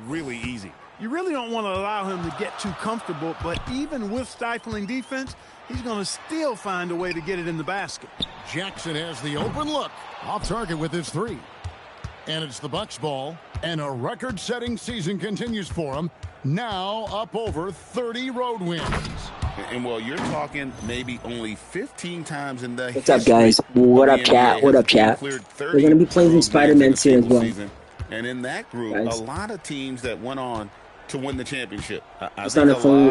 really easy. You really don't want to allow him to get too comfortable, but even with stifling defense, he's going to still find a way to get it in the basket. Jackson has the open look. Off target with his three. And it's the Bucks ball. And a record-setting season continues for him. Now up over 30 road wins. And well, you're talking maybe only 15 times in the What's up, guys? What up, chat? What up, chat? We're going to be playing some Spider-Man soon as well. And in that group, guys, a lot of teams that went on to win the championship. I'm just on the phone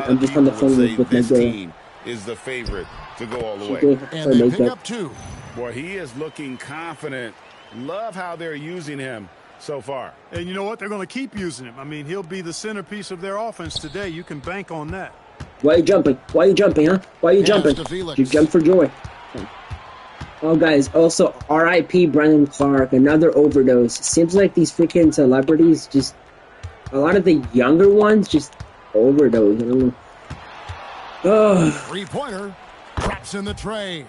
with my girl. Team is the favorite to go all the way. And they pick up two. Boy, he is looking confident. Love how they're using him so far. And you know what? They're going to keep using him. I mean, he'll be the centerpiece of their offense today. You can bank on that. Why are you jumping? Why are you jumping, huh? Why are you jumping? You jump for joy. Oh, guys, also, R.I.P. Brendan Clark, another overdose. Seems like these freaking celebrities just, a lot of the younger ones just overdose. I don't know. Oh. Three-pointer, traps in the tray.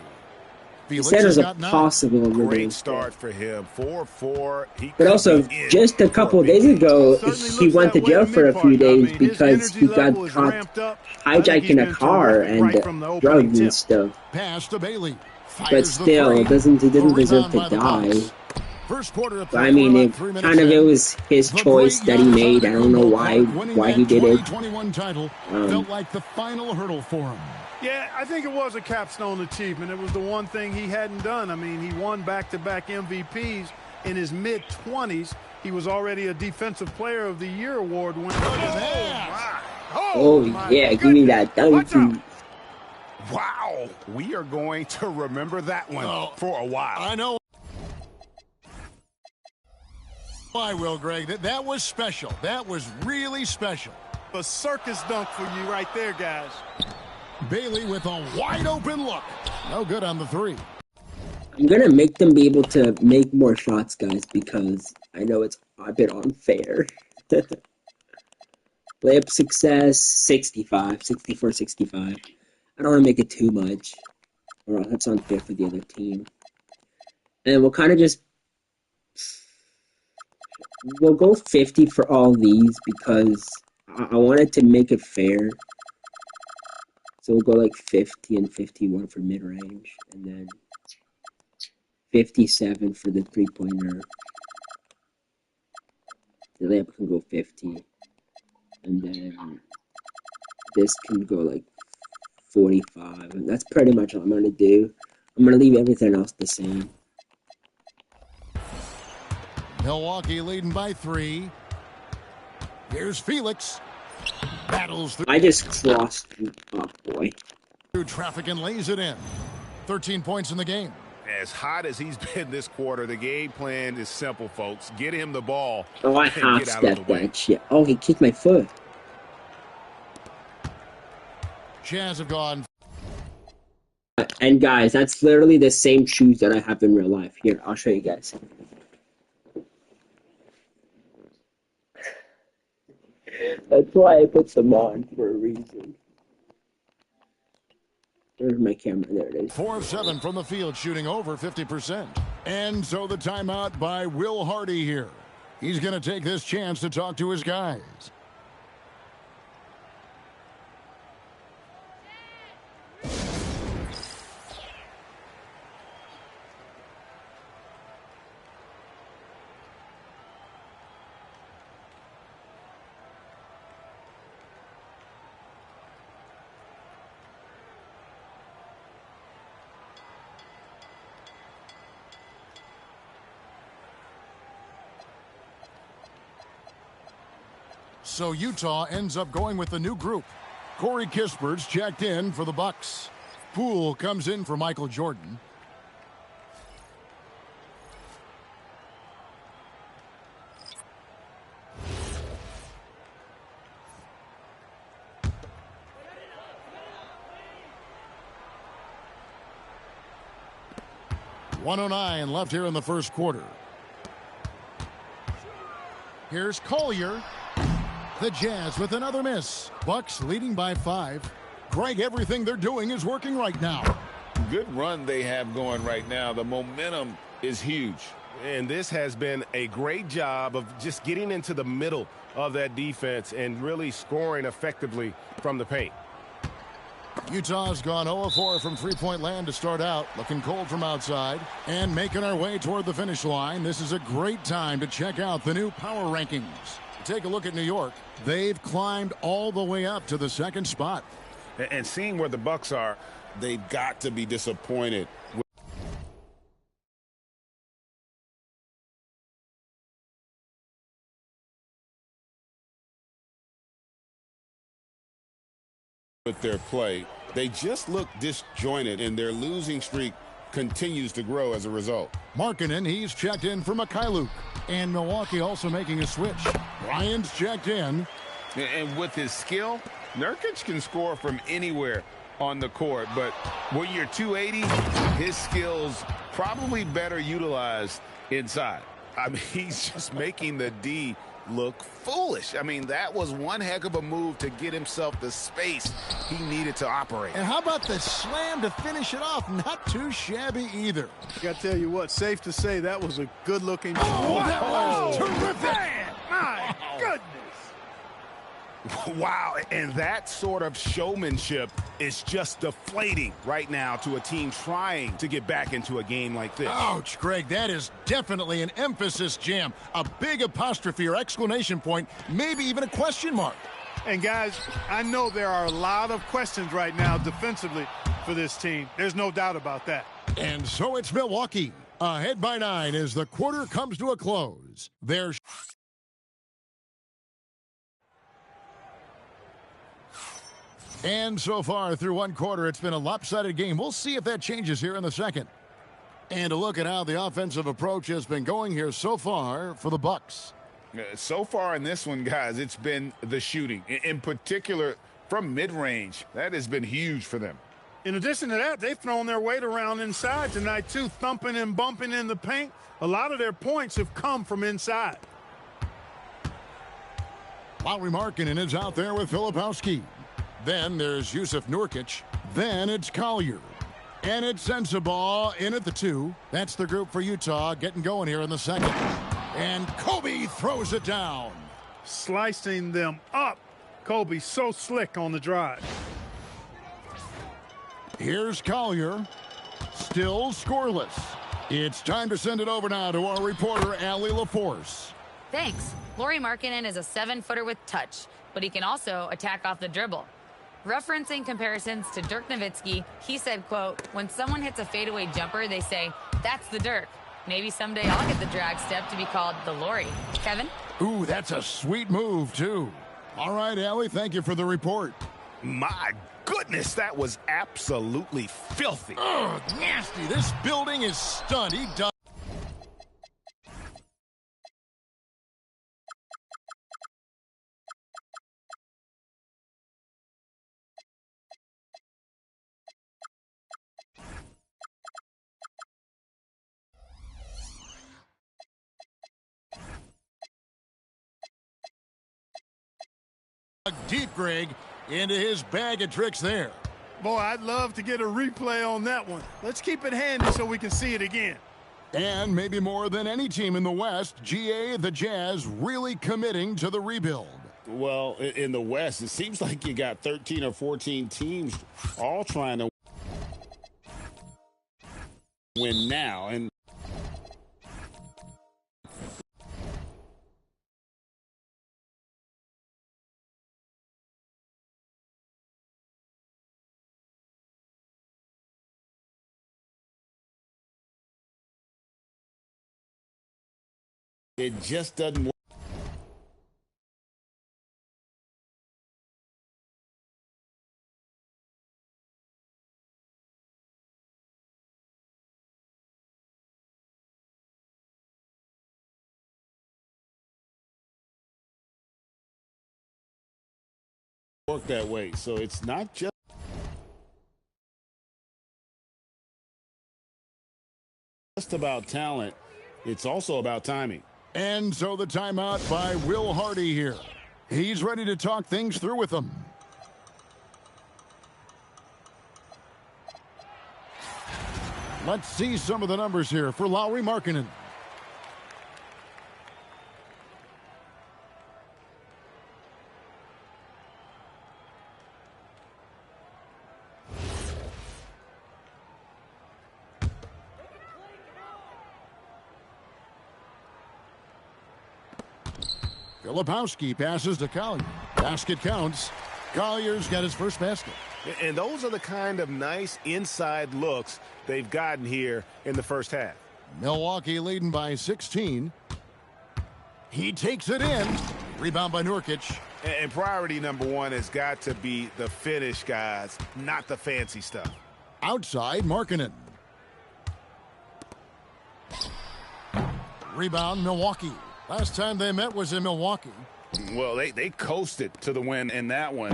He said it was a possible overdose. Great start for him. 4-4. But also, just a couple days ago, he went to jail for a few days because he got caught hijacking a car and drugs and stuff. Pass to Bailey. But still, he didn't deserve to die. First quarter of I mean, it was his choice that he made. I don't know why he did it. Felt like the final hurdle for him. Yeah, I think it was a capstone achievement. It was the one thing he hadn't done. I mean, he won back-to-back MVPs in his mid-20s. He was already a Defensive Player of the Year award winner. Oh yeah, give me that dunk. Wow, we are going to remember that one for a while. I know. I will, Greg. That was special. That was really special. A circus dunk for you right there, guys. Bailey with a wide-open look. No good on the three. I'm going to make them be able to make more shots, guys, because I know it's a bit unfair. Layup success, 65, 64, 65. I don't want to make it too much, or that's unfair for the other team. And we'll kind of just... We'll go 50 for all these because I wanted to make it fair. So we'll go like 50 and 51 for mid-range, and then 57 for the three-pointer. The layup can go 50, and then this can go like 45, and that's pretty much all I'm going to do. I'm going to leave everything else the same. Milwaukee leading by 3. Here's Felix. Battles through. I just crossed. Oh, boy. Through traffic and lays it in. 13 points in the game. As hot as he's been this quarter, the game plan is simple, folks. Get him the ball. Oh, I half-stepped that shit. Oh, he kicked my foot. Jazz have gone. And guys, that's literally the same shoes that I have in real life. Here, I'll show you guys. That's why I put them on, for a reason. There's my camera. There it is. 4 of 7 from the field, shooting over 50%. And so the timeout by Will Hardy here. He's going to take this chance to talk to his guys. So Utah ends up going with the new group. Corey Kispert's checked in for the Bucks. Poole comes in for Michael Jordan. .109 left here in the first quarter. Here's Collier. The Jazz with another miss. Bucks leading by 5. Greg, everything they're doing is working right now. Good run they have going right now. The momentum is huge. And this has been a great job of just getting into the middle of that defense and really scoring effectively from the paint. Utah's gone 0-4 from three-point land to start out. Looking cold from outside. And making our way toward the finish line. This is a great time to check out the new power rankings. Take a look at New York. They've climbed all the way up to the second spot. And seeing where the Bucks are, they've got to be disappointed with their play. They just look disjointed, and their losing streak continues to grow as a result. Markkanen, he's checked in for Mikhailuk. And Milwaukee also making a switch. Bryant's checked in. And with his skill, Nurkic can score from anywhere on the court. But when you're 280, his skills probably better utilized inside. I mean, he's just making the D look foolish. I mean, that was one heck of a move to get himself the space he needed to operate. And how about the slam to finish it off? Not too shabby either. I got to tell you what, safe to say that was a good-looking shot. Oh, that was terrific. Man, my goodness. Wow, and that sort of showmanship is just deflating right now to a team trying to get back into a game like this. Ouch, Greg, that is definitely an emphasis jam. A big apostrophe or exclamation point, maybe even a question mark. And guys, I know there are a lot of questions right now defensively for this team. There's no doubt about that. And so it's Milwaukee, ahead by 9 as the quarter comes to a close. There's And so far through one quarter, it's been a lopsided game. We'll see if that changes here in the second. And a look at how the offensive approach has been going here so far for the Bucks. So far in this one, guys, it's been the shooting. In particular, from mid-range. That has been huge for them. In addition to that, they've thrown their weight around inside tonight, too, thumping and bumping in the paint. A lot of their points have come from inside. Lauri Markkanen is out there with Filipowski. Then there's Jusuf Nurkic. Then it's Collier. And it's Sensabaugh in at the 2. That's the group for Utah getting going here in the second. And Kobe throws it down. Slicing them up. Kobe so slick on the drive. Here's Collier. Still scoreless. It's time to send it over now to our reporter, Allie LaForce. Thanks. Lauri Markkanen is a 7-footer with touch, but he can also attack off the dribble. Referencing comparisons to Dirk Nowitzki, he said, quote, when someone hits a fadeaway jumper, they say, that's the Dirk. Maybe someday I'll get the drag step to be called the Lauri. Kevin? Ooh, that's a sweet move, too. All right, Allie, thank you for the report. My goodness, that was absolutely filthy. Ugh, nasty. This building is stunned. He does. Deep, Greg, into his bag of tricks there. Boy, I'd love to get a replay on that one. Let's keep it handy so we can see it again. And maybe more than any team in the West, GA, the Jazz, really committing to the rebuild. Well, in the West, it seems like you got 13 or 14 teams all trying to win now. And it just doesn't work. Work that way. So it's not just about talent. It's also about timing. And so the timeout by Will Hardy here. He's ready to talk things through with them. Let's see some of the numbers here for Lauri Markkanen. Filipowski passes to Collier. Basket counts. Collier's got his first basket. And those are the kind of nice inside looks they've gotten here in the first half. Milwaukee leading by 16. He takes it in. Rebound by Nurkic. And priority number one has got to be the finish, guys, not the fancy stuff. Outside, Markkanen. Rebound, Milwaukee. Last time they met was in Milwaukee. Well, they coasted to the win in that one.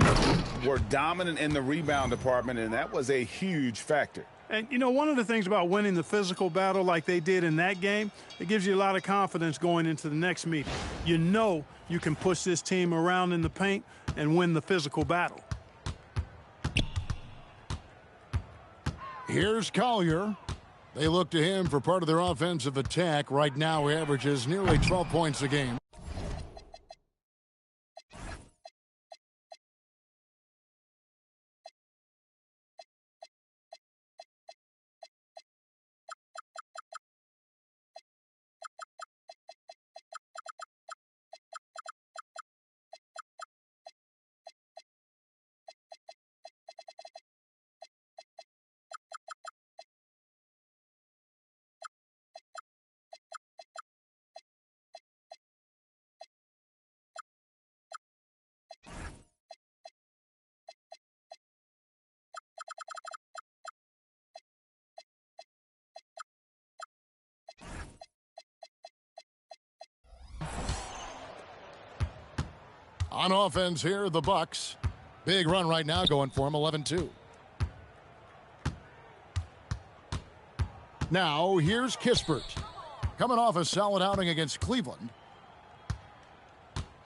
Were dominant in the rebound department, and that was a huge factor. And, you know, one of the things about winning the physical battle like they did in that game, it gives you a lot of confidence going into the next meeting. You know you can push this team around in the paint and win the physical battle. Here's Collier. They look to him for part of their offensive attack. Right now, he averages nearly 12 points a game. On offense here, the Bucks. Big run right now going for them, 11-2. Now, here's Kispert. Coming off a solid outing against Cleveland.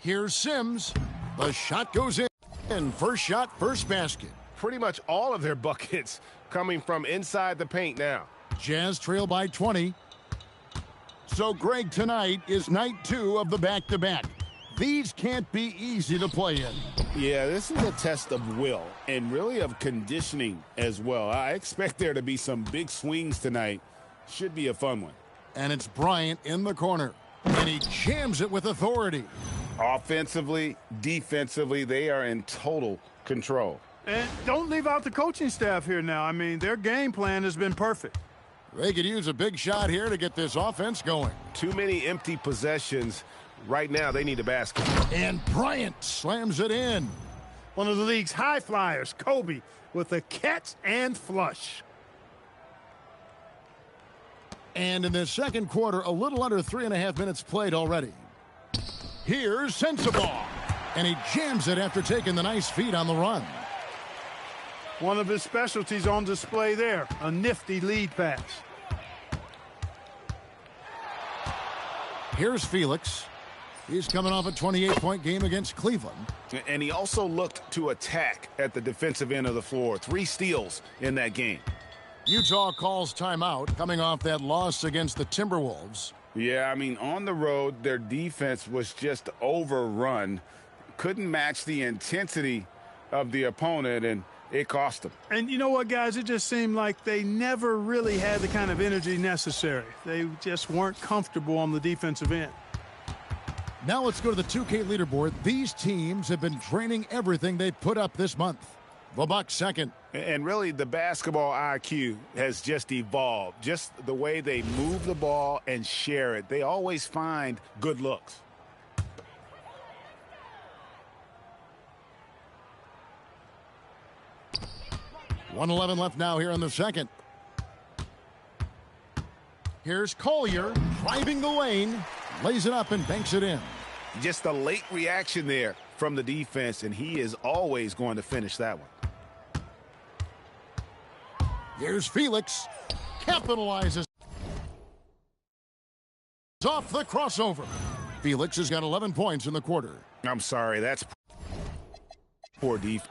Here's Sims. The shot goes in. First shot, first basket. Pretty much all of their buckets coming from inside the paint now. Jazz trail by 20. So, Greg, tonight is night 2 of the back-to-back. These can't be easy to play in. Yeah, this is a test of will and really of conditioning as well. I expect there to be some big swings tonight. Should be a fun one. And it's Bryant in the corner. And he jams it with authority. Offensively, defensively, they are in total control. And don't leave out the coaching staff here now. I mean, their game plan has been perfect. They could use a big shot here to get this offense going. Too many empty possessions. Right now, they need a basket. And Bryant slams it in. One of the league's high flyers, Kobe, with a catch and flush. And in the second quarter, a little under 3.5 minutes played already. Here's Sensabaugh. And he jams it after taking the nice feed on the run. One of his specialties on display there, a nifty lead pass. Here's Felix. He's coming off a 28-point game against Cleveland. And he also looked to attack at the defensive end of the floor. 3 steals in that game. Utah calls timeout coming off that loss against the Timberwolves. Yeah, I mean, on the road, their defense was just overrun. Couldn't match the intensity of the opponent, and it cost them. And you know what, guys? It just seemed like they never really had the kind of energy necessary. They just weren't comfortable on the defensive end. Now let's go to the 2K leaderboard. These teams have been draining everything they put up this month. The Bucks second. And really, the basketball IQ has just evolved. Just the way they move the ball and share it. They always find good looks. .111 left now here in the second. Here's Collier driving the lane. Lays it up and banks it in. Just a late reaction there from the defense, and he is always going to finish that one. Here's Felix. Capitalizes off the crossover. Felix has got 11 points in the quarter. I'm sorry, that's poor defense.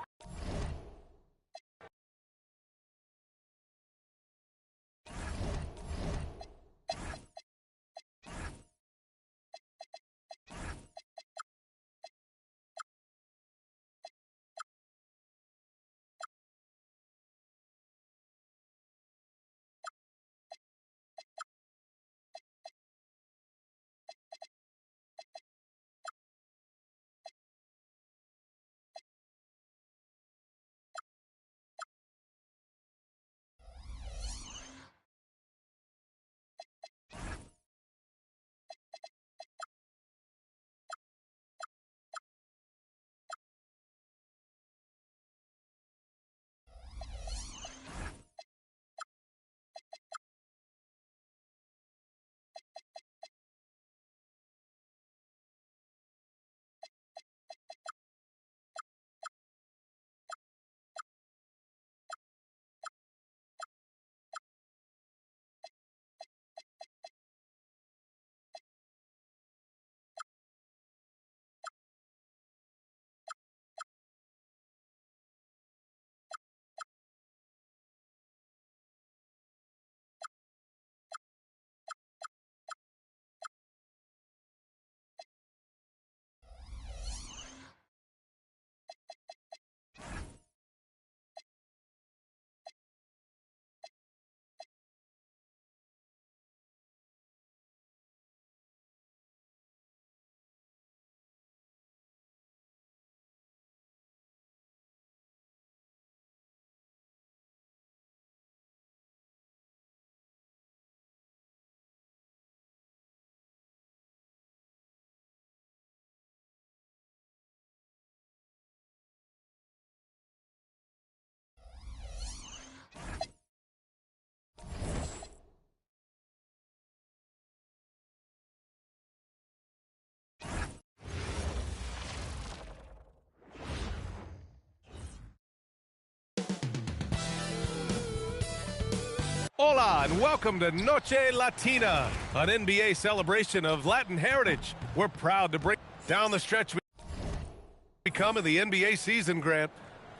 Hola and welcome to Noche Latina, an NBA celebration of Latin heritage. We're proud to bring down the stretch we come in the NBA season, Grant.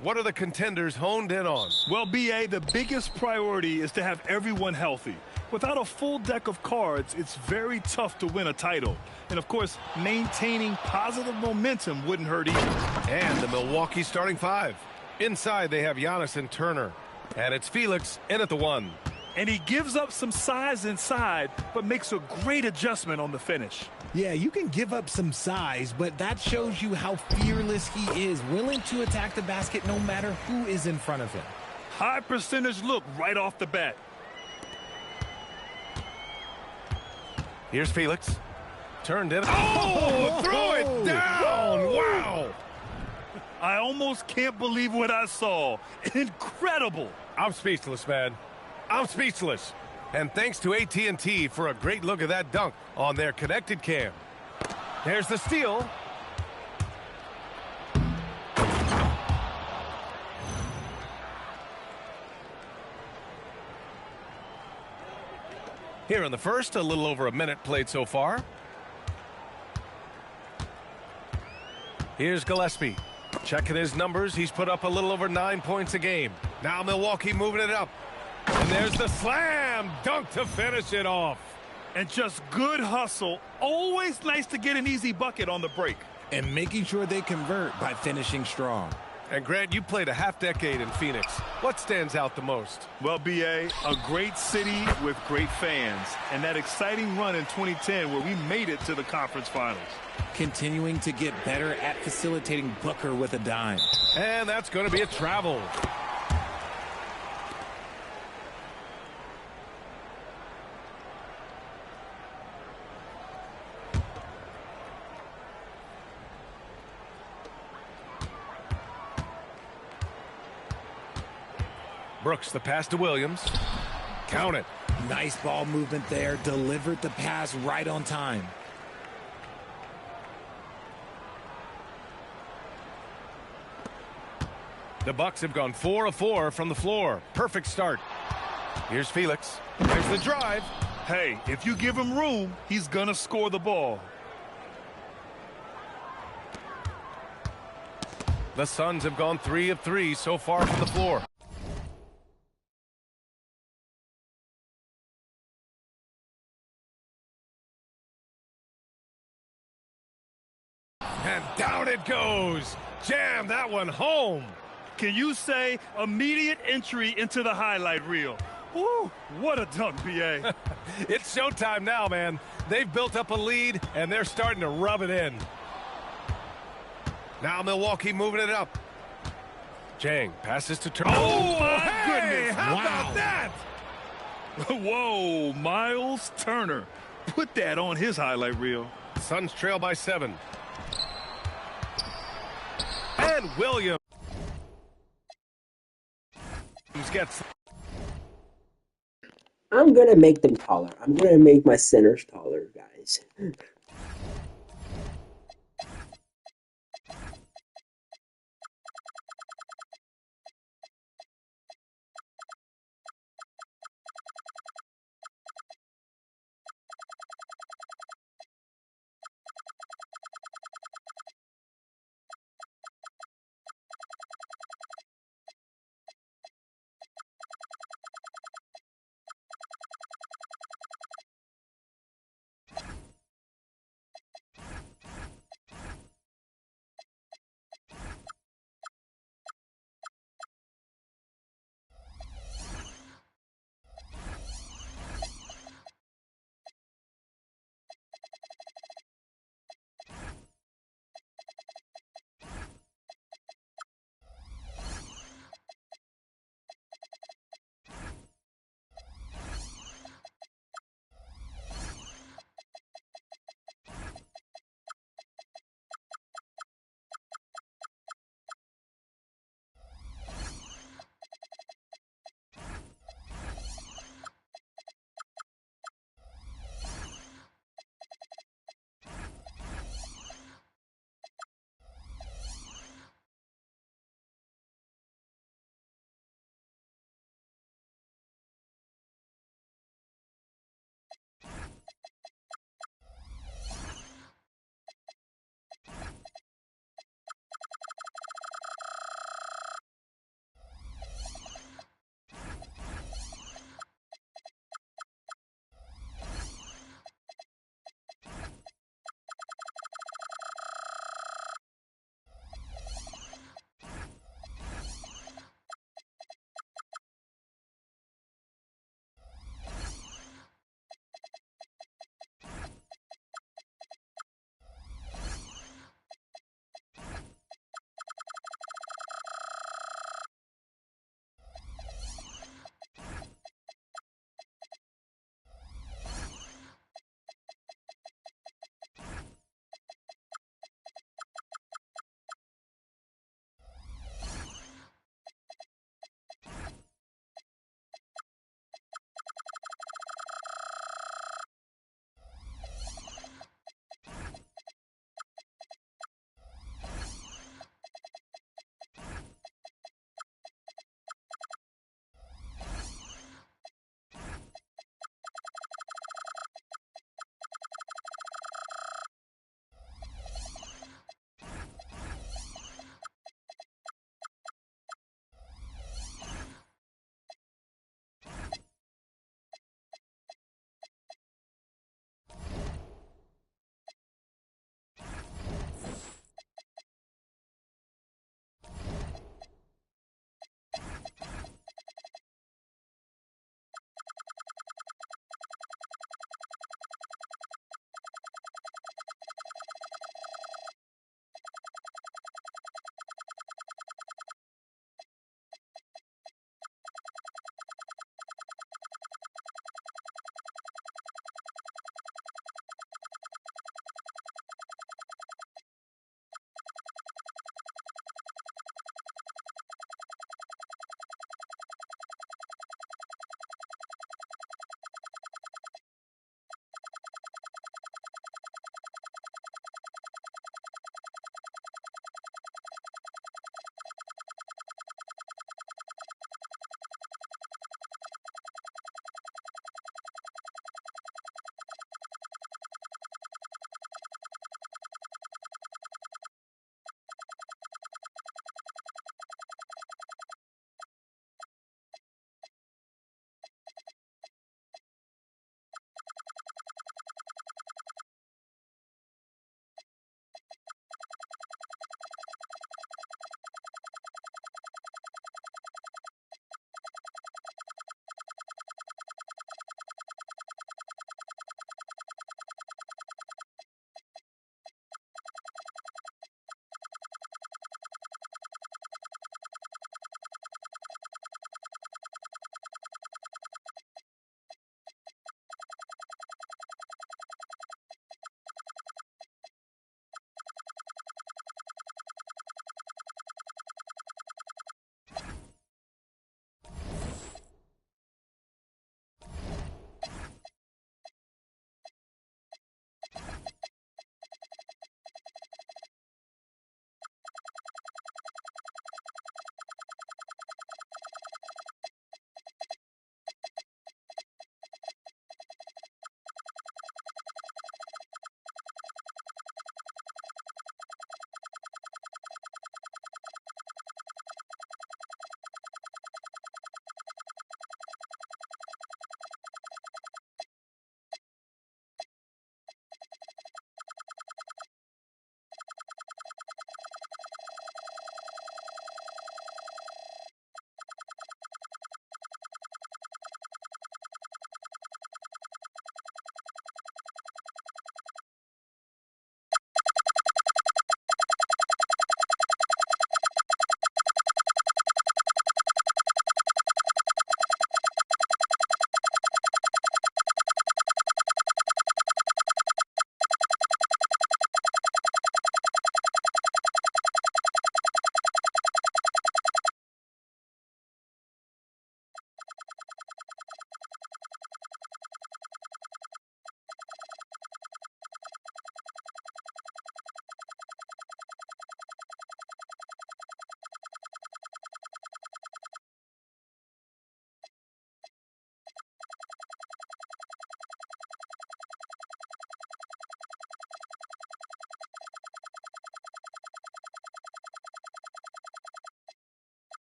What are the contenders honed in on? Well, BA, the biggest priority is to have everyone healthy. Without a full deck of cards, it's very tough to win a title. And, of course, maintaining positive momentum wouldn't hurt either. And the Milwaukee starting five. Inside, they have Giannis and Turner. And it's Felix in at the 1. And he gives up some size inside, but makes a great adjustment on the finish. Yeah, you can give up some size, but that shows you how fearless he is, willing to attack the basket no matter who is in front of him. High percentage look right off the bat. Here's Felix. Turned in. Oh, throw it down. Wow. I almost can't believe what I saw. Incredible. I'm speechless, man. I'm speechless. And thanks to AT&T for a great look at that dunk on their connected cam. There's the steal. Here in the first, a little over a minute played so far. Here's Gillespie. Checking his numbers, he's put up a little over 9 points a game. Now Milwaukee moving it up. And there's the slam dunk to finish it off. And just good hustle. Always nice to get an easy bucket on the break. And making sure they convert by finishing strong. And Grant, you played a half-decade in Phoenix. What stands out the most? Well, BA, a great city with great fans. And that exciting run in 2010 where we made it to the conference finals. Continuing to get better at facilitating Booker with a dime. And that's going to be a travel. Brooks, the pass to Williams. Count it. Nice ball movement there. Delivered the pass right on time. The Bucks have gone 4 of 4 from the floor. Perfect start. Here's Felix. There's the drive. Hey, if you give him room, he's going to score the ball. The Suns have gone 3 of 3 so far from the floor. And down it goes. Jam that one home. Can you say immediate entry into the highlight reel? Woo, what a dunk, BA. It's showtime now, man. They've built up a lead, and they're starting to rub it in. Now Milwaukee moving it up. Jang passes to Turner. Oh, my goodness. How about that? Whoa, Miles Turner. Put that on his highlight reel. Suns trail by 7. And Williams gets. I'm going to make them taller. I'm going to make my centers taller, guys.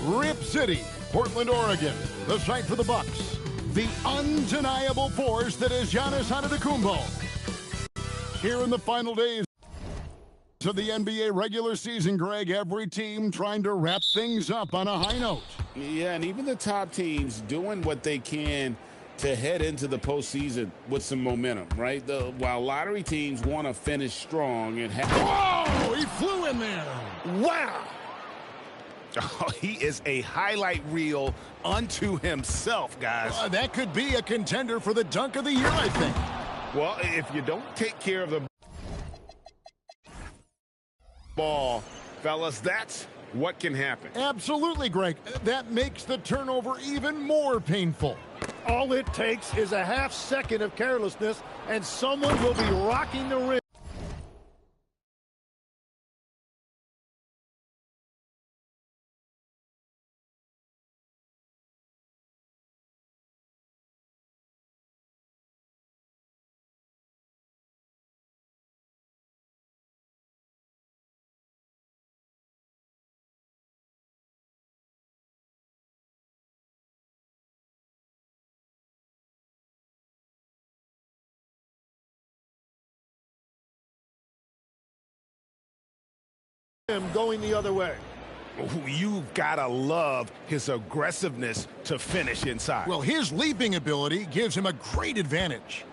Rip City, Portland, Oregon, the site for the Bucks. The undeniable force that is Giannis Antetokounmpo. Here in the final days of the NBA regular season, Greg, every team trying to wrap things up on a high note. Yeah, and even the top teams doing what they can to head into the postseason with some momentum, right? While lottery teams want to finish strong and whoa, he flew in there. Wow. Oh, he is a highlight reel unto himself, guys. That could be a contender for the dunk of the year, I think. Well, if you don't take care of the ball, fellas, that's what can happen. Absolutely, Greg. That makes the turnover even more painful. All it takes is a half second of carelessness, and someone will be rocking the rim. him going the other way. You've got to love his aggressiveness to finish inside. Well, his leaping ability gives him a great advantage.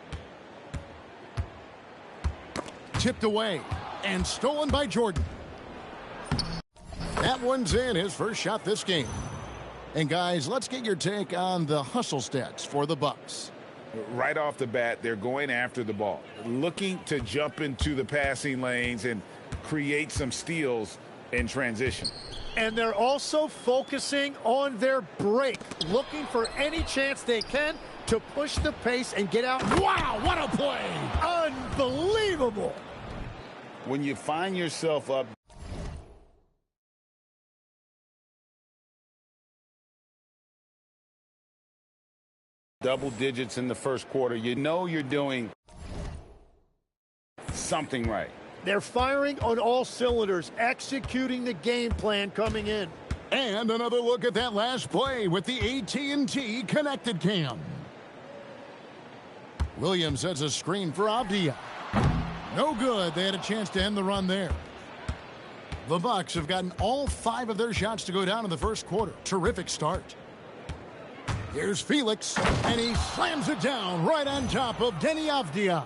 Tipped away and stolen by Jordan. That one's in, his first shot this game. And guys, let's get your take on the hustle stats for the Bucks. Right off the bat, they're going after the ball, looking to jump into the passing lanes and create some steals in transition. And they're also focusing on their break, looking for any chance they can to push the pace and get out. Wow, what a play! Unbelievable! When you find yourself up double digits in the first quarter, you know you're doing something right. They're firing on all cylinders, executing the game plan coming in. And another look at that last play with the AT&T connected cam. Williams sets a screen for Avdia. No good. They had a chance to end the run there. The Bucks have gotten all 5 of their shots to go down in the first quarter. Terrific start. Here's Felix, and he slams it down right on top of Denny Avdia.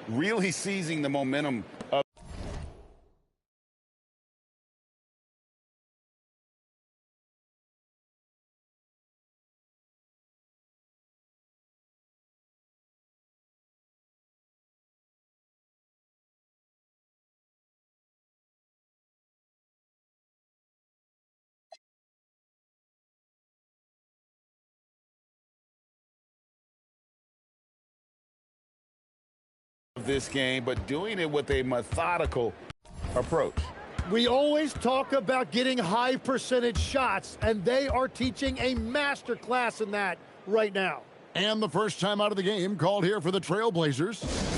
Really seizing the momentum of this game, but doing it with a methodical approach. We always talk about getting high percentage shots, and they are teaching a master class in that right now. And the first time out of the game called here for the Trailblazers.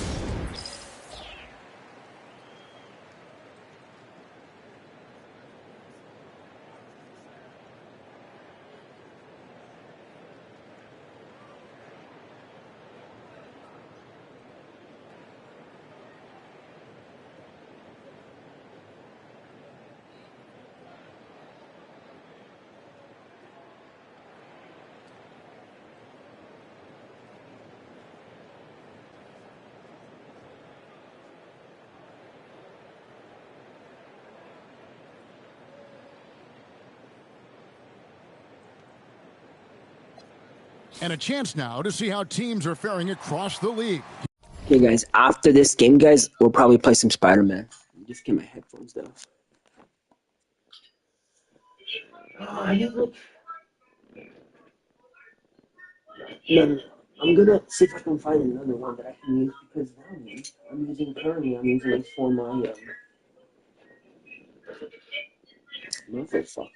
And a chance now to see how teams are faring across the league. Okay, guys, after this game, guys, we'll probably play some Spider-Man. Just get my headphones, though. No. I'm gonna see if I can find another one that I can use, because now I'm using like for my, motherfucker.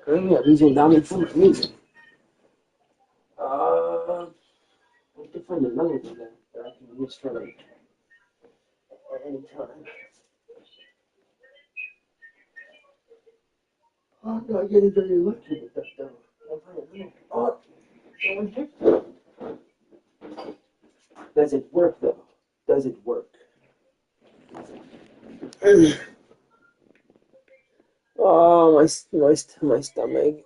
Currently, I'm using Diamond for my music. I have to find another one that I can use for like at any time. Oh, I'm not getting very lucky with that though. I'll find another. Oh, someone hit me. Does it work though? Does it work? Oh, my stomach.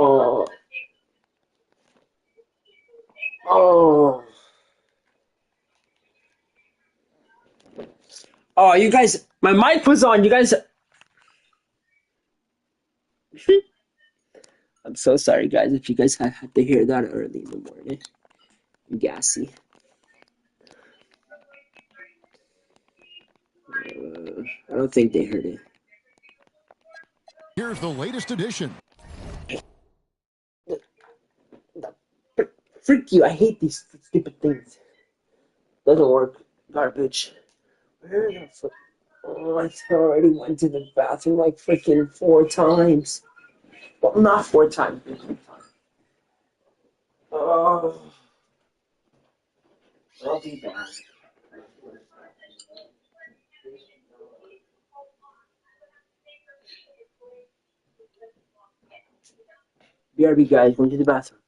Oh. Oh. Oh, you guys, my mic was on. You guys. I'm so sorry, guys, if you guys had to hear that early in the morning. I'm gassy. I don't think they heard it. Here's the latest edition. Freak you, I hate these stupid things. Doesn't work. Garbage. Where the fuck? Oh, I already went to the bathroom like freaking 4 times. Well, not 4 times. Oh. I'll be back. BRB, guys, going to the bathroom.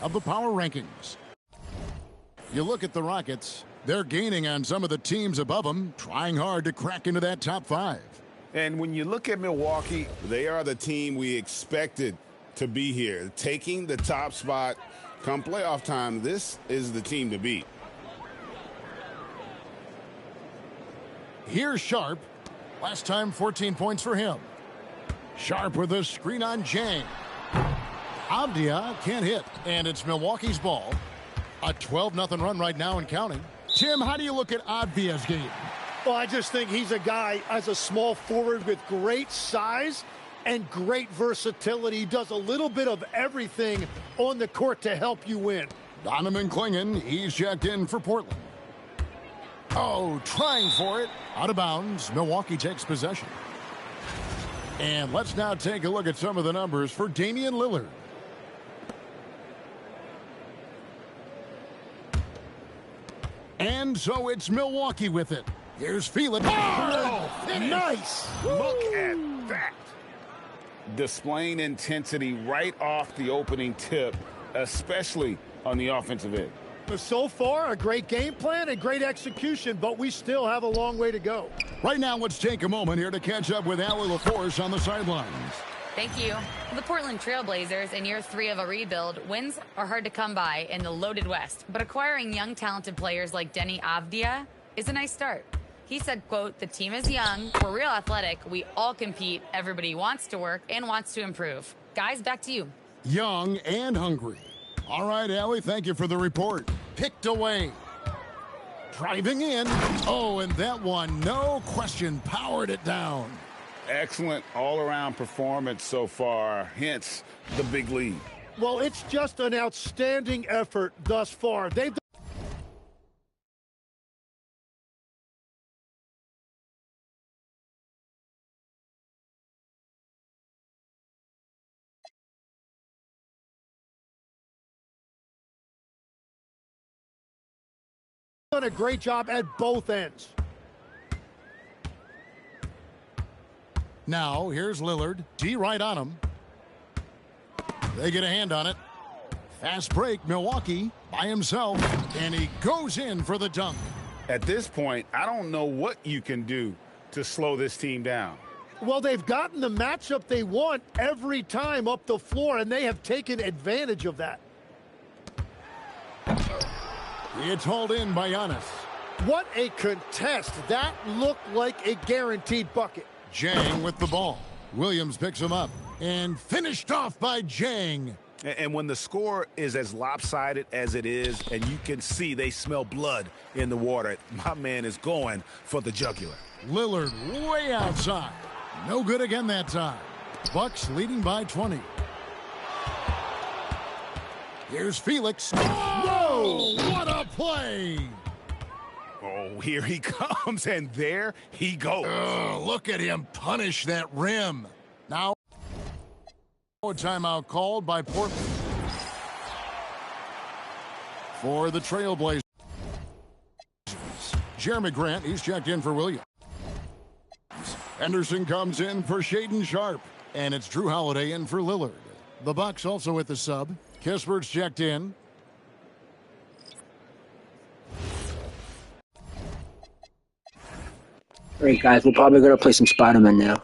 of the power rankings. You look at the Rockets, they're gaining on some of the teams above them, trying hard to crack into that top 5. And when you look at Milwaukee, they are the team we expected to be here. Taking the top spot come playoff time, this is the team to beat. Here's Sharp. Last time, 14 points for him. Sharp with a screen on Jang. Avdia can't hit, and it's Milwaukee's ball. A 12-0 run right now and counting. Tim, how do you look at Avdia's game? Well, I just think he's a guy as a small forward with great size and great versatility. He does a little bit of everything on the court to help you win. Donovan Clingan, he's checked in for Portland. Oh, trying for it. Out of bounds. Milwaukee takes possession. And let's now take a look at some of the numbers for Damian Lillard. And so it's Milwaukee with it. Here's Felix. Oh, nice. Look at that. Displaying intensity right off the opening tip, especially on the offensive end. So far, a great game plan and great execution, but we still have a long way to go. Right now, let's take a moment here to catch up with Allie LaForce on the sidelines. Thank you. The Portland Trailblazers, in year 3 of a rebuild, wins are hard to come by in the loaded West. But acquiring young, talented players like Denny Avdia is a nice start. He said, quote, "The team is young, we're real athletic, we all compete, everybody wants to work and wants to improve." Guys, back to you. Young and hungry. All right, Allie, thank you for the report. Picked away. Driving in. Oh, and that one, no question, powered it down. Excellent all-around performance so far, hence the big lead. Well, it's just an outstanding effort thus far. They've done a great job at both ends. Now, here's Lillard. D right on him. They get a hand on it. Fast break, Milwaukee by himself, and he goes in for the dunk. At this point, I don't know what you can do to slow this team down. Well, they've gotten the matchup they want every time up the floor, and they have taken advantage of that. It's hauled in by Giannis. What a contest. That looked like a guaranteed bucket. Jang with the ball. Williams picks him up and finished off by Jang. And when the score is as lopsided as it is, and you can see they smell blood in the water, my man is going for the jugular. Lillard way outside. No good again that time. Bucks leading by 20. Here's Felix. Whoa! What a play! Oh, here he comes, and there he goes. Look at him punish that rim. Now, a timeout called by Portland. For the Trailblazers, Jeremy Grant, he's checked in for Williams. Henderson comes in for Shaedon Sharp, and it's Drew Holiday in for Lillard. The Bucks also with the sub. Kispert's checked in. All right, guys, we're probably going to play some Spider-Man now.